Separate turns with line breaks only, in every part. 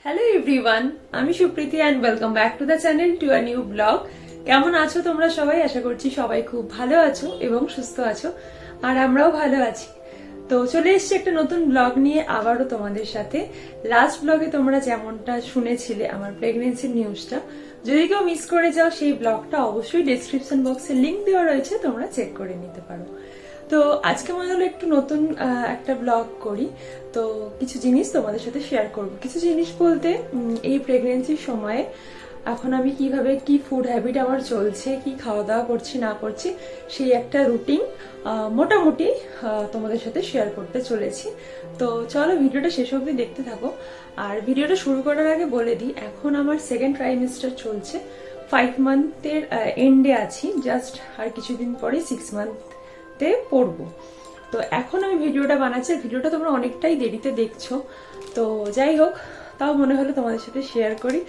Hello everyone, আমি Supriti and welcome back to the channel to a new blog. কেমন আছো তোমরা সবাই? আশা করছি সবাই খুব ভালো আছো এবং সুস্থ আছো, আর আমরাও ভালো আছি। তো চলে এসেছি একটা নতুন ব্লগ নিয়ে আবারও তোমাদের সাথে। লাস্ট ব্লগে তোমরা যেমনটা শুনেছিলে আমার প্রেগনেন্সির নিউজটা, যদি কেউ মিস করে যাও সেই ব্লগটা অবশ্যই ডেসক্রিপশন বক্সে লিংক দেওয়া রয়েছে, তোমরা চেক করে নিতে পারো। তো আজকে মনে হলো একটু নতুন একটা ব্লগ করি, তো কিছু জিনিস তোমাদের সাথে শেয়ার করব। কিছু জিনিস বলতে এই প্রেগনেন্সির সময়ে এখন আমি কিভাবে কি ফুড হ্যাবিট আমার চলছে, কি খাওয়া দাওয়া করছি না করছি, সেই একটা রুটিন মোটামুটি তোমাদের সাথে শেয়ার করতে চলেছি। তো চলো ভিডিওটা শেষ অবধি দেখতে থাকো। আর ভিডিওটা শুরু করার আগে বলে দিই, এখন আমার সেকেন্ড ট্রাইমেস্টার চলছে, 5 মান্থের এন্ডে আছি, জাস্ট আর কিছুদিন পরে 6 মান্থে পড়বো। তো এখন আমি ভিডিওটা বানাচ্ছি, ভিডিওটা তোমরা অনেকটাই দেরিতে দেখছো। তো যাই হোক, তাও মনে হলো তোমাদের সাথে শেয়ার করি।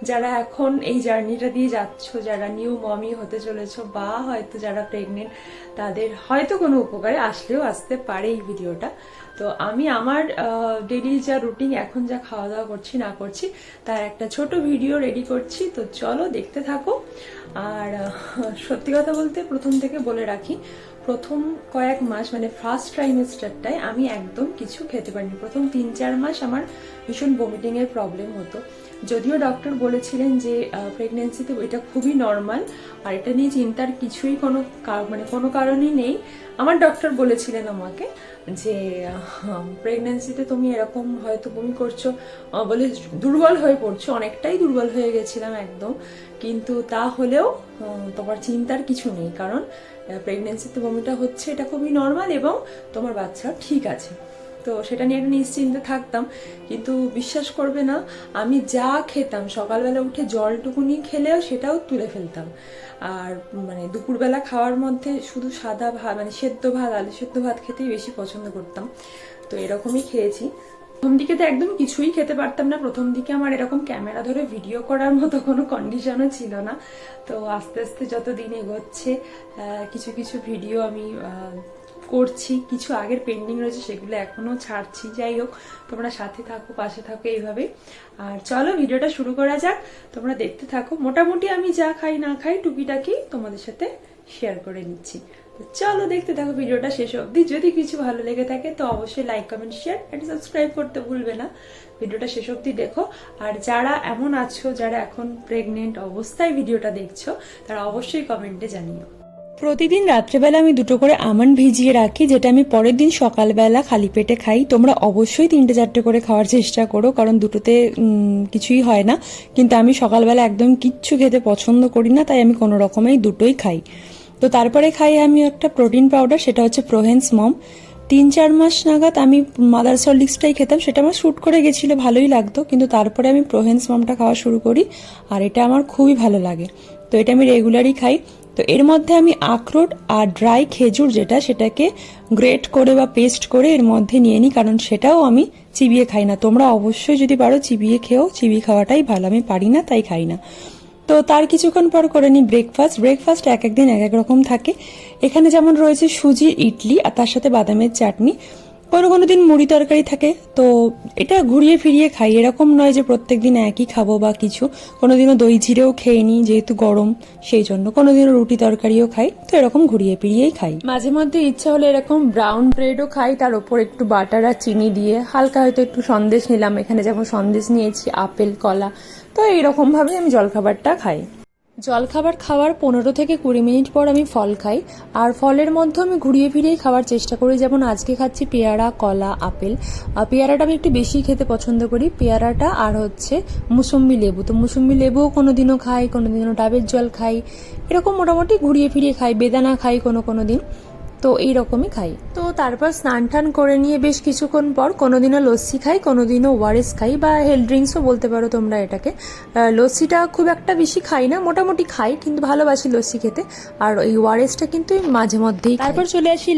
যারা এখন এই জার্নিটা দিয়ে যাচ্ছ, যারা নিউ মমি হতে চলেছো, বা হয়তো যারা প্রেগনেন্ট, তাদের হয়তো কোনো উপকারে আসলেও আসতে পারে এই ভিডিওটা। তো আমি আমার ডেইলি যা রুটিন, এখন যা খাওয়া দাওয়া করছি না করছি, তার একটা ছোট ভিডিও রেডি করছি। তো চলো দেখতে থাকো। আর সত্যি কথা বলতে প্রথম থেকে বলে রাখি, প্রথম কয়েক মাস মানে ফার্স্ট ট্রাইমেস্টারটায় আমি একদম কিছু খেতে পারিনি। প্রথম 3-4 মাস আমার ভীষণ ভমিটিং এর প্রবলেম হতো, যদিও ডক্টর বলেছিলেন যে প্রেগনেন্সিতে এটা খুবই নর্মাল, আর এটা নিয়ে চিন্তার কিছুই কোনো কারণই নেই। আমার ডক্টর বলেছিলেন আমাকে যে প্রেগনেন্সিতে তুমি এরকম হয়তো বমি করছো বলে দুর্বল হয়ে পড়ছো, অনেকটাই দুর্বল হয়ে গেছিলাম একদম, কিন্তু তা হলেও তোমার চিন্তার কিছু নেই, কারণ প্রেগনেন্সিতে বমিটা হচ্ছে এটা খুবই নর্মাল এবং তোমার বাচ্চা ঠিক আছে। তো সেটা নিয়ে একটা নিশ্চিন্তে থাকতাম। কিন্তু বিশ্বাস করবে না, আমি যা খেতাম, সকালবেলা উঠে জলটুকুনি খেলেও সেটাও তুলে ফেলতাম। আর মানে দুপুরবেলা খাওয়ার মধ্যে শুধু সাদা ভাত, মানে সেদ্ধ ভাত, আলু সেদ্ধ ভাত খেতেই বেশি পছন্দ করতাম। তো এরকমই খেয়েছি। প্রথম দিকে তো একদম কিছুই খেতে পারতাম না। প্রথম দিকে আমার এরকম ক্যামেরা ধরে ভিডিও করার মতো কোনো কন্ডিশনও ছিল না। তো আস্তে আস্তে যত দিন এগোচ্ছে কিছু কিছু ভিডিও আমি করছি, কিছু আগের পেন্ডিং রয়েছে সেগুলো এখনো ছাড়ছি। যাই হোক, তোমরা সাথে থাকো, পাশে থাকো এইভাবে। আর চলো ভিডিওটা শুরু করা যাক, তোমরা দেখতে থাকো। মোটামুটি আমি যা খাই না খাই টুকিটাকি তোমাদের সাথে শেয়ার করে নিচ্ছি। চলো দেখতে থাকো ভিডিওটা শেষ অবধি। যদি কিছু ভালো লেগে থাকে তো অবশ্যই like, comment, share and subscribe করতে ভুলবে না। ভিডিওটা শেষ অবধি দেখো। আর যারা এমন আছো, যারা এখন প্রেগনেন্ট অবস্থায় ভিডিওটা দেখছো, তারা অবশ্যই কমেন্টে জানিও। প্রতিদিন রাত্রেবেলা আমি 2টো করে আমন্ড ভিজিয়ে রাখি, যেটা আমি পরের দিন সকালবেলা খালি পেটে খাই। তোমরা অবশ্যই 3-4টে করে খাওয়ার চেষ্টা করো, কারণ দুটোতে কিছুই হয় না। কিন্তু আমি সকালবেলা একদম কিচ্ছু খেতে পছন্দ করি না, তাই আমি কোনো রকমেই দুটোই খাই। তো তারপরে খাই আমি একটা প্রোটিন পাউডার, সেটা হচ্ছে প্রোহেন্স মম। 3-4 মাস নাগাদ আমি মাদার সলিক্সটাই খেতাম, সেটা আমার শ্যুট করে গেছিলো, ভালোই লাগতো। কিন্তু তারপরে আমি প্রোহেন্স মমটা খাওয়া শুরু করি, আর এটা আমার খুবই ভালো লাগে। তো এটা আমি রেগুলারই খাই। তো এর মধ্যে আমি আখরোট আর ড্রাই খেজুর, সেটাকে গ্রেট করে বা পেস্ট করে এর মধ্যে নিয়ে নিই, কারণ সেটাও আমি চিবিয়ে খাই না। তোমরা অবশ্যই যদি পারো চিবিয়ে খেও, চিবিয়ে খাওয়াটাই ভালো। আমি পারি না, তাই খাই না। তো তার কিছুক্ষণ পর করে নিই ব্রেকফাস্ট এক এক দিন এক এক রকম থাকে। এখানে যেমন রয়েছে সুজির ইডলি, আর তার সাথে বাদামের চাটনি। কোনো দিন মুড়ি তরকারি থাকে। তো এটা ঘুরিয়ে ফিরিয়ে খাই, এরকম নয় যে প্রত্যেকদিন একই খাবো বা কিছু। কোনোদিনও দই জিরেও খেয়ে নিই, যেহেতু গরম সেই জন্য। কোনোদিনও রুটি তরকারিও খাই। তো এরকম ঘুরিয়ে ফিরিয়েই খাই। মাঝে মধ্যে ইচ্ছা হলে এরকম ব্রাউন ব্রেডও খাই, তার উপর একটু বাটার আর চিনি দিয়ে হালকা হয়তো একটু সন্দেশ নিলাম। এখানে যেমন সন্দেশ নিয়েছি, আপেল, কলা। তো এইরকম ভাবে আমি জলখাবারটা খাই। জলখাবার খাওয়ার 15 থেকে 20 মিনিট পর আমি ফল খাই, আর ফলের মধ্যে আমি ঘুরিয়ে ফিরিয়ে খাওয়ার চেষ্টা করি। যেমন আজকে খাচ্ছি পেয়ারা, কলা, আপেল। পেয়ারাটা আমি একটু বেশি খেতে পছন্দ করি, পেয়ারাটা, আর হচ্ছে মুসম্বি লেবু। তো মুসম্বি লেবুও কোনোদিনও খাই, কোনোদিনও ডাবের জল খাই, এরকম মোটামুটি ঘুরিয়ে ফিরিয়ে খাই। বেদানা খাই কোনো দিন। তো এইরকমই খাই। তো তারপর স্নান টান করে নিয়ে বেশ কিছুক্ষণ পর কোনোদিনও লস্যি খাই, কোনোদিনও ওআরএস খাই, বা হেলথ ড্রিঙ্কসও বলতে পারো তোমরা এটাকে। লস্যিটা খুব একটা বেশি খাই না, মোটামুটি খাই, কিন্তু ভালোবাসি লস্যি খেতে। আর ওই ওআরএসটা কিন্তু মাঝে মধ্যেই। তারপর চলে আসি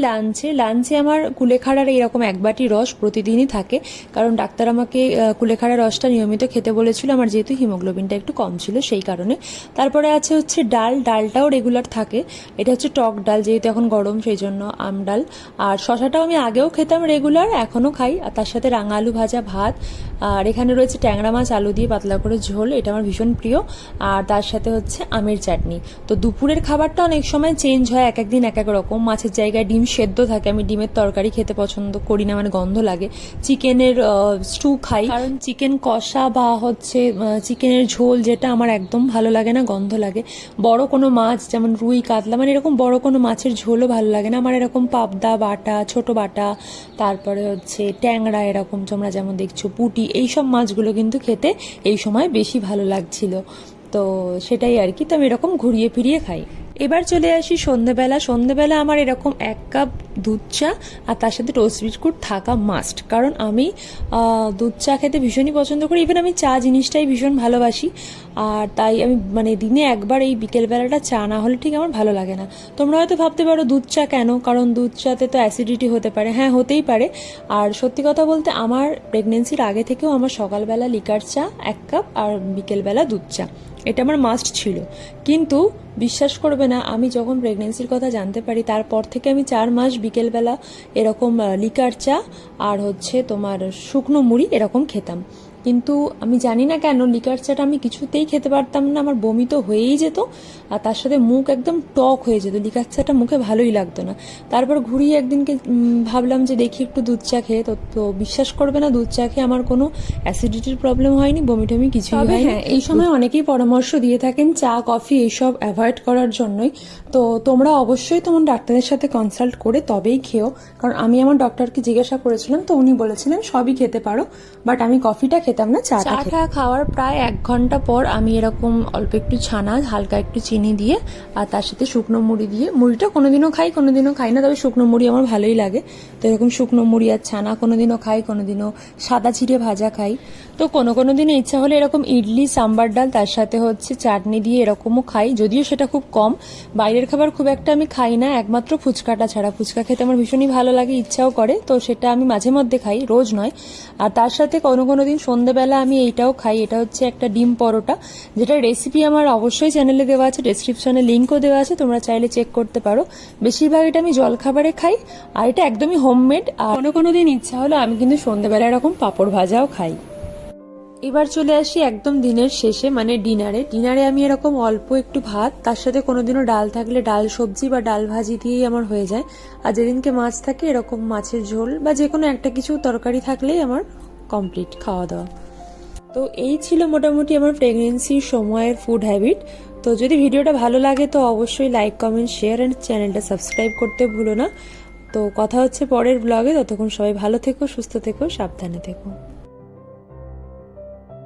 লাঞ্চে আমার কুলেখাড়ার এইরকম 1 বাটি রস প্রতিদিনই থাকে, কারণ ডাক্তার আমাকে কুলেখাড়ার রসটা নিয়মিত খেতে বলেছিল, আমার যেহেতু হিমোগ্লোবিনটা একটু কম ছিল সেই কারণে। তারপরে আছে হচ্ছে ডালটাও রেগুলার থাকে। এটা হচ্ছে টক ডাল, যেহেতু এখন গরম সেই জন্য আম ডাল। আর শশাটাও আমি আগেও খেতাম রেগুলার, এখনো খাই। আর তার সাথে রাঙা আলু ভাজা ভাত, আর এখানে রয়েছে ট্যাংরা মাছ আলু দিয়ে পাতলা করে ঝোল, এটা আমার ভীষণ প্রিয়। আর তার সাথে হচ্ছে আমের চাটনি। তো দুপুরের খাবারটা অনেক সময় চেঞ্জ হয়, এক একদিন এক এক রকম। মাছের জায়গায় ডিম সেদ্ধ থাকে, আমি ডিমের তরকারি খেতে পছন্দ করি না, মানে গন্ধ লাগে। চিকেনের স্টু খাই, কারণ চিকেন কষা বা হচ্ছে চিকেনের ঝোল যেটা আমার একদম ভালো লাগে না, গন্ধ লাগে। বড় কোনো মাছ যেমন রুই কাতলা, মানে এরকম বড় কোনো মাছের ঝোলও ভালো লাগে না আমার। এরকম পাবদা বাটা, ছোট বাটা, তারপরে হচ্ছে ট্যাংরা, এরকম তোমরা যেমন দেখছো পুঁটি, এইসব মাছগুলো কিন্তু খেতে এই সময় বেশি ভালো লাগছিল। তো সেটাই আর কি। তো আমি এরকম ঘুরিয়ে ফিরিয়ে খাই। এবার চলে আসি সন্ধেবেলা। সন্ধেবেলা আমার এরকম 1 কাপ দুধ চা আর তার সাথে টোস্ট বিস্কুট থাকা মাস্ট, কারণ আমি দুধ চা খেতে ভীষণই পছন্দ করি। ইভেন আমি চা জিনিসটাই ভীষণ ভালোবাসি, আর তাই আমি মানে দিনে একবার এই বিকেলবেলাটা চা না হলে ঠিক আমার ভালো লাগে না। তোমরা হয়তো ভাবতে পারো দুধ চা কেন, কারণ দুধ চাতে তো অ্যাসিডিটি হতে পারে। হ্যাঁ, হতেই পারে। আর সত্যি কথা বলতে আমার প্রেগনেন্সির আগে থেকেও আমার সকালবেলা লিকার চা 1 কাপ আর বিকেলবেলা দুধ চা, এটা আমার মাস্ট ছিল। কিন্তু বিশ্বাস করবে না, আমি যখন প্রেগনেন্সির কথা জানতে পারি তারপর থেকে আমি 4 মাস বিকেলবেলা এরকম লিকার চা আর হচ্ছে তোমার শুকনো মুড়ি এরকম খেতাম। কিন্তু আমি জানি না কেন লিকার চাটা আমি কিছুতেই খেতে পারতাম না, আমার বমি তো হয়েই যেত, আর তার সাথে মুখ একদম টক হয়ে যেত। লিকার চাটা মুখে ভালোই লাগতো না। তারপর ঘুরিয়ে একদিনকে ভাবলাম যে দেখি একটু দুধ চা খেয়ে, তো বিশ্বাস করবে না, দুধ চা খেয়ে আমার কোনো অ্যাসিডিটির প্রবলেম হয়নি, বমি টমি কিছুই হয়নি। হ্যাঁ, এই সময় অনেকেই পরামর্শ দিয়ে থাকেন চা কফি এইসব অ্যাভয়েড করার জন্যই। তো তোমরা অবশ্যই তোমার ডাক্তারের সাথে কনসাল্ট করে তবেই খেও, কারণ আমি আমার ডক্টরকে জিজ্ঞাসা করেছিলাম, তো উনি বলেছিলেন সবই খেতে পারো, বাট আমি কফিটা খেতাম না, চাটা খাওয়ার প্রায় 1 ঘন্টা পর আমি এরকম অল্প একটু ছানা, হালকা একটু চিনি দিয়ে আর তার সাথে শুকনো মুড়ি দিয়ে, মুড়িটা কোনোদিনও খাই কোনোদিনও খাই না, তবে শুকনো মুড়ি আমার ভালোই লাগে। তো এরকম শুকনো মুড়ি আর ছানা কোনোদিনও খাই, কোনোদিনও সাদা চিড়ে ভাজা খাই। তো কোনো দিনে ইচ্ছা হলে এরকম ইডলি সাম্বার ডাল তার সাথে হচ্ছে চাটনি দিয়ে এরকমও খাই, যদিও সেটা খুব কম। বাইরের খাবার খুব একটা আমি খাই না, একমাত্র ফুচকাটা ছাড়া। ফুচকা খেতে আমার ভীষণই ভালো লাগে, ইচ্ছাও করে, তো সেটা আমি মাঝে মধ্যে খাই, রোজ নয়। আর তার সাথে কোনো দিন সন্ধ্যেবেলা আমি এইটাও খাই, এটা হচ্ছে একটা ডিম পরোটা, যেটা রেসিপি আমার অবশ্যই চ্যানেলে দেওয়া আছে, ডেসক্রিপশনে লিঙ্কও দেওয়া আছে, তোমরা চাইলে চেক করতে পারো। বেশিরভাগ এটা আমি জলখাবারে খাই, আর এটা একদমই হোমমেড। আর কোনো দিন ইচ্ছা হলো আমি কিন্তু সন্ধ্যেবেলা এরকম পাঁপড় ভাজাও খাই। এবার চলে আসি একদম দিনের শেষে, মানে ডিনারে আমি এরকম অল্প একটু ভাত, তার সাথে কোনোদিনও ডাল থাকলে ডাল সবজি বা ডাল ভাজি দিয়েই আমার হয়ে যায়। আর যেদিনকে মাছ থাকে এরকম মাছের ঝোল বা যে কোনো একটা কিছু তরকারি থাকলেই আমার কমপ্লিট খাওয়া দাওয়া। তো এই ছিল মোটামুটি আমার প্রেগনেন্সির সময়ের ফুড হ্যাবিট। তো যদি ভিডিওটা ভালো লাগে তো অবশ্যই লাইক কমেন্ট শেয়ার অ্যান্ড চ্যানেলটা সাবস্ক্রাইব করতে ভুলো না। তো কথা হচ্ছে পরের ব্লগে, ততক্ষণ সবাই ভালো থেকো, সুস্থ থেকো, সাবধানে থেকো।